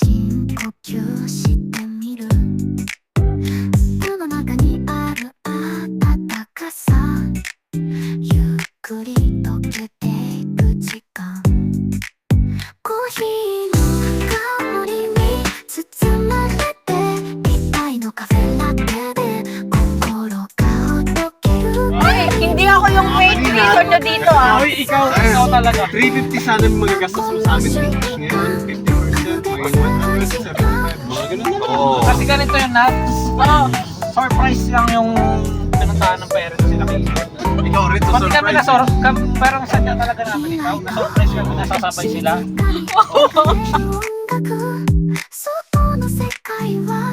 深呼吸してみる。世の中にある温かさ、ゆっくり溶けていく時間。コーヒーの香りに包まれて、一杯のカフェラテで心がほどける。Ay, hindi ako yung main reason nyo dito ah. Uy, ikaw talaga. 350 sana yung magagastos mo sa amin. Ngayon, 50%. Ngayon, 175. Mga ganun na lang. Kasi ganito yun na. Surprise lang yung pinuntahan ng parents sila kayo. Ikaw rin to Pati kami surprise. parang sadya talaga namin ikaw. Na-surprise kami, nasasabay sila. 音楽、外の世界は